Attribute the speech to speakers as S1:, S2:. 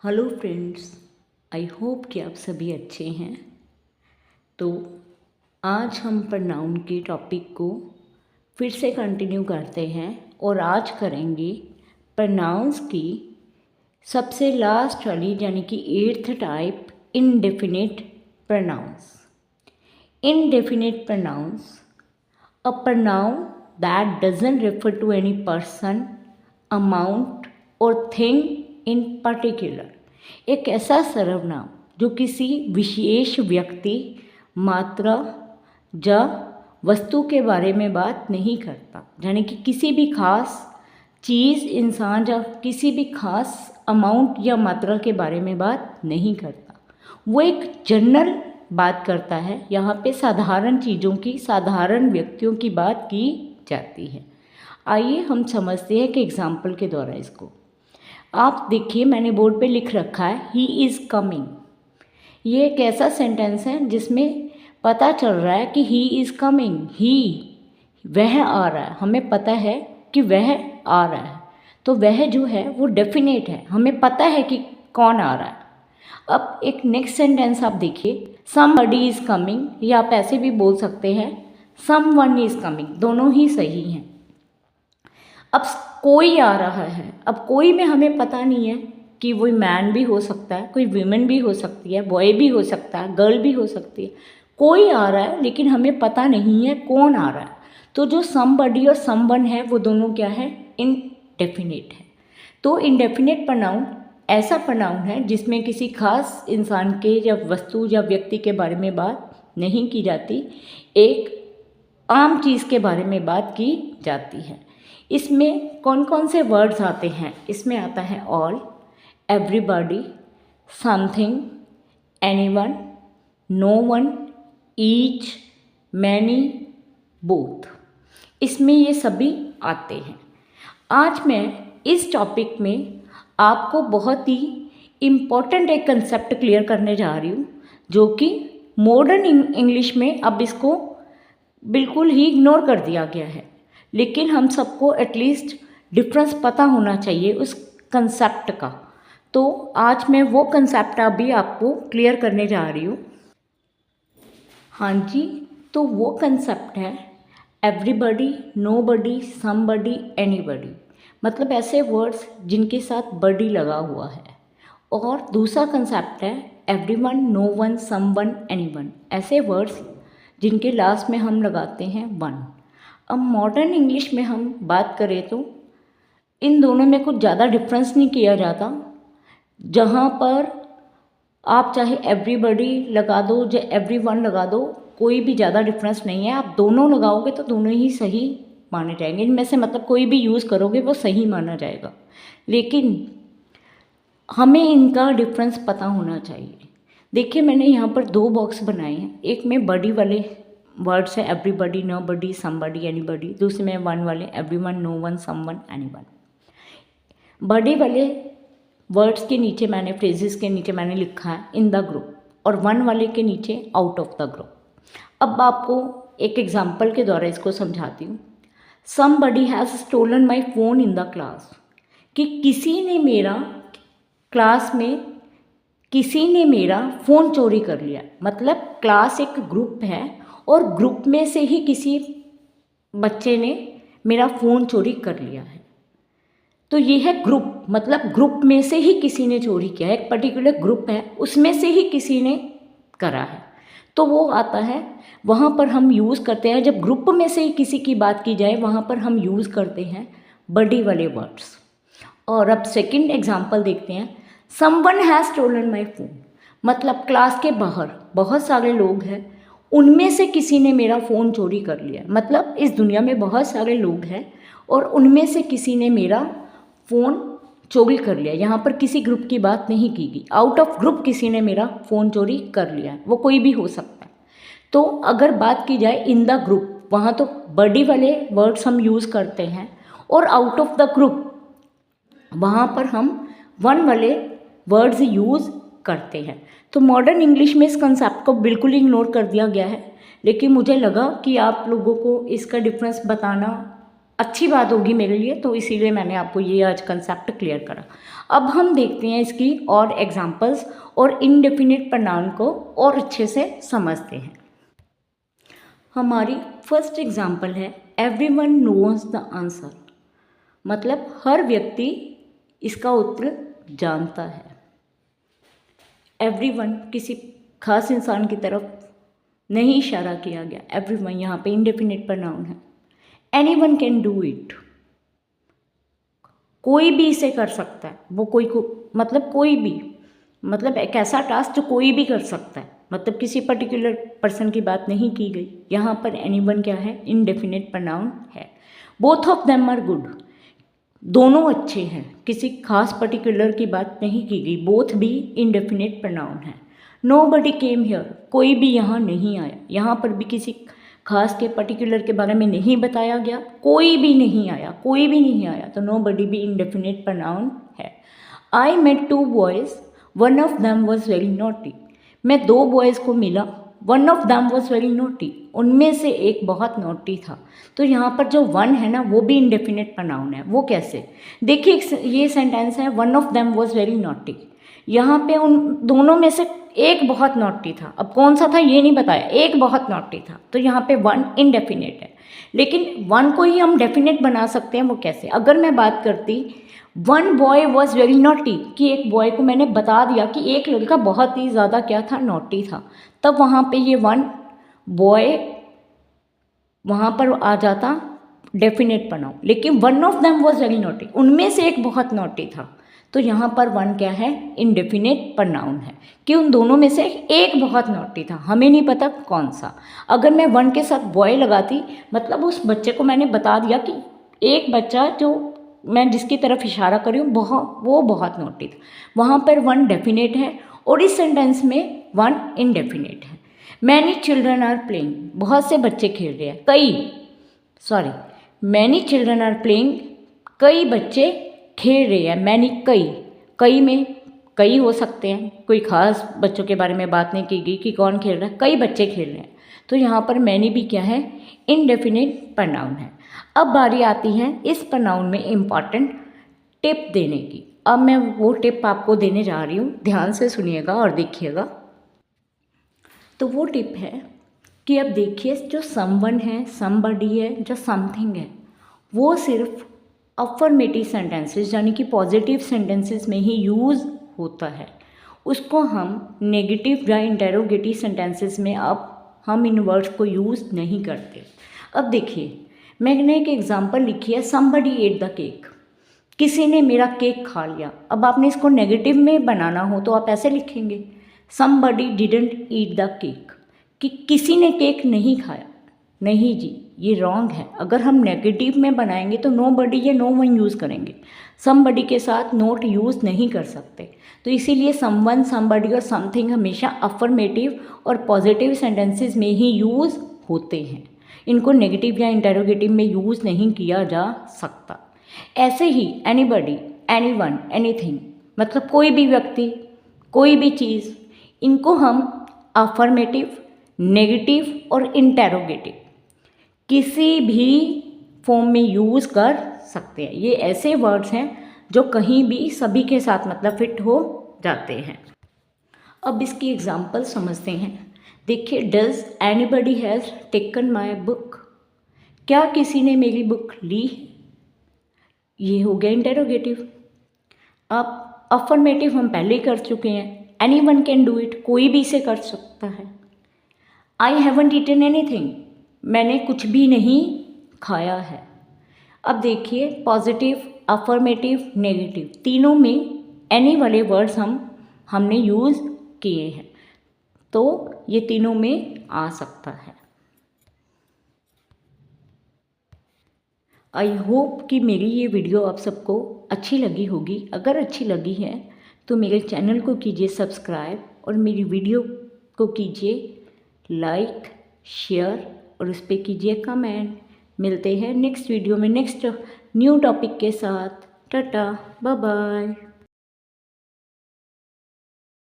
S1: Hello friends, I hope कि आप सभी अच्छे हैं। तो आज हम प्रोनाउन के टॉपिक को फिर से कंटिन्यू करते हैं और आज करेंगे प्रोनाउंस की सबसे लास्ट वाली यानी कि 8th type, indefinite pronouns. Indefinite pronouns, a pronoun that doesn't refer to any person, amount or thing in particular। एक ऐसा सर्वनाम जो किसी विशेष व्यक्ति, मात्रा या वस्तु के बारे में बात नहीं करता, यानी कि किसी भी खास चीज़, इंसान या किसी भी खास अमाउंट या मात्रा के बारे में बात नहीं करता। वो एक जनरल बात करता है। यहाँ पे साधारण चीज़ों की, साधारण व्यक्तियों की बात की जाती है। आइए हम समझते हैं कि एग्जाम्पल के द्वारा इसको। आप देखिए, मैंने बोर्ड पे लिख रखा है ही इज़ कमिंग। ये एक ऐसा सेंटेंस है जिसमें पता चल रहा है कि ही इज़ कमिंग, वह आ रहा है। हमें पता है कि वह आ रहा है, तो वह जो है वो डेफिनेट है, हमें पता है कि कौन आ रहा है। अब एक नेक्स्ट सेंटेंस आप देखिए, समबडी इज़ कमिंग, या आप ऐसे भी बोल सकते हैं समवन इज़ कमिंग, दोनों ही सही हैं। अब कोई आ रहा है, अब कोई में हमें पता नहीं है कि वो मैन भी हो सकता है, कोई वीमेन भी हो सकती है, बॉय भी हो सकता है, गर्ल भी हो सकती है। कोई आ रहा है लेकिन हमें पता नहीं है कौन आ रहा है। तो जो समबडी और समवन है वो दोनों क्या है, इनडेफिनिट है। तो इनडेफिनिट प्रोनाउन ऐसा प्रोनाउन है जिसमें किसी खास इंसान के या वस्तु या व्यक्ति के बारे में बात नहीं की जाती, एक आम चीज़ के बारे में बात की जाती है। इसमें कौन कौन से वर्ड्स आते हैं? इसमें आता है all, everybody, something, anyone, no one, each, many, both. इसमें ये सभी आते हैं। आज मैं इस टॉपिक में आपको बहुत ही इम्पॉर्टेंट एक कंसेप्ट क्लियर करने जा रही हूँ, जो कि मॉडर्न इंग्लिश में अब इसको बिल्कुल ही इग्नोर कर दिया गया है। लेकिन हम सबको एटलीस्ट डिफरेंस पता होना चाहिए उस कंसेप्ट का। तो आज मैं वो कंसेप्ट अभी आपको क्लियर करने जा रही हूँ। हाँ जी, तो वो कंसेप्ट है एवरीबॉडी, नोबडी, समबडी, एनीबडी। मतलब ऐसे वर्ड्स जिनके साथ बडी लगा हुआ है। और दूसरा कंसेप्ट है everyone, no one, someone, anyone. ऐसे वर्ड्स जिनके लास्ट में हम लगाते हैं वन। अब मॉडर्न इंग्लिश में हम बात करें तो इन दोनों में कुछ ज़्यादा डिफरेंस नहीं किया जाता। जहाँ पर आप चाहे एवरीबॉडी लगा दो या एवरीवन लगा दो, कोई भी ज़्यादा डिफरेंस नहीं है। आप दोनों लगाओगे तो दोनों ही सही माने जाएंगे। इनमें से मतलब कोई भी यूज़ करोगे वो सही माना जाएगा, लेकिन हमें इनका डिफरेंस पता होना चाहिए। देखिए, मैंने यहाँ पर दो बॉक्स बनाए हैं। एक में बडी वाले वर्ड्स है एवरीबॉडी, नोबडी, समबडी, एनीबडी। दूसरे में वन वाले everyone, no one, someone, anyone. Body वाले वर्ड्स के नीचे मैंने, फ्रेजेस के नीचे मैंने लिखा है इन द ग्रुप, और वन वाले के नीचे आउट ऑफ द ग्रुप। अब आपको एक एग्जाम्पल के द्वारा इसको समझाती हूँ। Somebody has stolen my phone in the class, कि किसी ने मेरा क्लास में किसी ने मेरा फ़ोन चोरी कर लिया। मतलब क्लास एक ग्रुप है और ग्रुप में से ही किसी बच्चे ने मेरा फ़ोन चोरी कर लिया है। तो ये है ग्रुप, मतलब ग्रुप में से ही किसी ने चोरी किया है। एक पर्टिकुलर ग्रुप है, उसमें से ही किसी ने करा है, तो वो आता है। वहाँ पर हम यूज़ करते हैं, जब ग्रुप में से ही किसी की बात की जाए वहाँ पर हम यूज़ करते हैं बडी वाले वर्ड्स। और अब सेकंड एग्जांपल देखते हैं। Someone has stolen my phone, मतलब क्लास के बाहर बहुत सारे लोग हैं, उनमें से किसी ने मेरा फ़ोन चोरी कर लिया। मतलब इस दुनिया में बहुत सारे लोग हैं और उनमें से किसी ने मेरा फ़ोन चोरी कर लिया। यहाँ पर किसी ग्रुप की बात नहीं की गई, आउट ऑफ ग्रुप किसी ने मेरा फ़ोन चोरी कर लिया है, वो कोई भी हो सकता है। तो अगर बात की जाए इन द ग्रुप, वहाँ तो बडी वाले वर्ड्स हम यूज़ करते हैं, और आउट ऑफ द ग्रुप वहाँ पर हम वन वाले वर्ड्स यूज़ करते हैं। तो मॉडर्न इंग्लिश में इस कंसेप्ट को बिल्कुल इग्नोर कर दिया गया है, लेकिन मुझे लगा कि आप लोगों को इसका डिफरेंस बताना अच्छी बात होगी मेरे लिए, तो इसीलिए मैंने आपको ये आज कंसेप्ट क्लियर करा। अब हम देखते हैं इसकी और एग्जांपल्स और इनडेफिनिट प्रोनाउन को और अच्छे से समझते हैं। हमारी फर्स्ट एग्जांपल है एवरीवन नोज द आंसर, मतलब हर व्यक्ति इसका उत्तर जानता है। एवरीवन किसी खास इंसान की तरफ नहीं इशारा किया गया। एवरीवन यहाँ पे इंडेफिनिट प्रोनाउन है। एनीवन कैन डू इट, कोई भी इसे कर सकता है। वो कोई को मतलब कोई भी, मतलब एक ऐसा टास्क जो कोई भी कर सकता है, मतलब किसी पर्टिकुलर पर्सन की बात नहीं की गई। यहाँ पर एनीवन क्या है, इंडेफिनिट प्रोनाउन है। Both of them are good, दोनों अच्छे हैं, किसी खास पर्टिकुलर की बात नहीं की गई। बोथ भी इंडेफिनिट प्रोनाउन है। नोबडी केम हियर, कोई भी यहाँ नहीं आया। यहाँ पर भी किसी खास के पर्टिकुलर के बारे में नहीं बताया गया। कोई भी नहीं आया, कोई भी नहीं आया, तो नोबडी भी इंडेफिनिट प्रोनाउन है। I met two boys, one of them was very naughty, मैं दो बॉयज़ को मिला। One of them was very naughty, उनमें से एक बहुत नॉटी था। तो यहाँ पर जो वन है ना, वो भी इंडेफिनिट प्रोनाउन है। वो कैसे, देखिए ये सेंटेंस है one of them was very naughty. यहाँ पे उन दोनों में से एक बहुत नॉटी था। अब कौन सा था ये नहीं बताया, एक बहुत नॉटी था, तो यहाँ पे वन इनडेफिनिट है। लेकिन वन को ही हम डेफिनेट बना सकते हैं। वो कैसे, अगर मैं बात करती one boy was very naughty, कि एक बॉय को मैंने बता दिया कि एक लड़का बहुत ही ज़्यादा क्या था, नॉटी था, तब वहाँ पे ये वन बॉय वहाँ पर आ जाता डेफिनेट प्रोनाउन। लेकिन one of them was very naughty, उनमें से एक बहुत नॉटी था, तो यहाँ पर वन क्या है, इनडेफिनिट प्रोनाउन है, कि उन दोनों में से एक बहुत नॉटी था, हमें नहीं पता कौन सा। अगर मैं वन के साथ बॉय लगाती, मतलब उस बच्चे को मैंने बता दिया कि एक बच्चा जो मैं जिसकी तरफ इशारा कर रही हूँ वो बहुत नॉटी था, वहाँ पर वन डेफिनेट है और इस सेंटेंस में वन इनडेफिनेट है। मैनी चिल्ड्रन आर प्लेइंग, बहुत से बच्चे खेल रहे हैं। मैनी चिल्ड्रन आर प्लेइंग, कई बच्चे खेल रहे हैं। मैनी कई में कई हो सकते हैं, कोई खास बच्चों के बारे में बात नहीं की गई कि कौन खेल रहा है, कई बच्चे खेल रहे हैं। तो यहाँ पर मैनी भी क्या है, इनडेफिनिट प्रोनाउन है। अब बारी आती है इस प्रोनाउन में इम्पॉर्टेंट टिप देने की। अब मैं वो टिप आपको देने जा रही हूँ, ध्यान से सुनिएगा और देखिएगा। तो वो टिप है कि अब देखिए, जो समवन है, समबडी है, जो समथिंग है, वो सिर्फ अफर्मेटिव सेंटेंसेस यानी कि पॉजिटिव सेंटेंसेस में ही यूज़ होता है। उसको हम नेगेटिव या इंटेरोगेटिव सेंटेंसेस में अब हम इन वर्ड्स को यूज़ नहीं करते। अब देखिए, मैंने एक एग्जांपल लिखी है, समबडी एट द केक, किसी ने मेरा केक खा लिया। अब आपने इसको नेगेटिव में बनाना हो तो आप ऐसे लिखेंगे, somebody didn't eat the cake, कि किसी ने केक नहीं खाया। नहीं जी, ये रॉन्ग है। अगर हम नेगेटिव में बनाएंगे तो नोबडी या नो वन यूज़ करेंगे, समबडी के साथ नोट यूज़ नहीं कर सकते। तो इसीलिए समवन, समबडी और समथिंग हमेशा अफर्मेटिव और पॉजिटिव सेंटेंसेस में ही यूज़ होते हैं। इनको नेगेटिव या इंटेरोगेटिव में यूज़ नहीं किया जा सकता। ऐसे ही एनीबडी, एनीवन, एनीथिंग, मतलब कोई भी व्यक्ति, कोई भी चीज़, इनको हम अफर्मेटिव, नेगेटिव और इंटेरोगेटिव किसी भी फॉर्म में यूज़ कर सकते हैं। ये ऐसे वर्ड्स हैं जो कहीं भी सभी के साथ मतलब फिट हो जाते हैं। अब इसकी एग्जांपल समझते हैं। देखिए, does anybody has taken my book, क्या किसी ने मेरी बुक ली, ये हो गया इंटेरोगेटिव। अब अफर्मेटिव हम पहले ही कर चुके हैं, एनीवन कैन डू इट, कोई भी इसे कर सकता है। आई हैवंट ईटन एनीथिंग, मैंने कुछ भी नहीं खाया है। अब देखिए, पॉजिटिव, अफर्मेटिव, नेगेटिव, तीनों में एनी वाले वर्ड्स हमने यूज़ किए हैं, तो ये तीनों में आ सकता है। आई होप कि मेरी ये वीडियो आप सबको अच्छी लगी होगी। अगर अच्छी लगी है तो मेरे चैनल को कीजिए सब्सक्राइब और मेरी वीडियो को कीजिए लाइक, शेयर और उस पर कीजिए कमेंट। मिलते हैं नेक्स्ट वीडियो में नेक्स्ट न्यू टॉपिक के साथ। Tata, bye bye.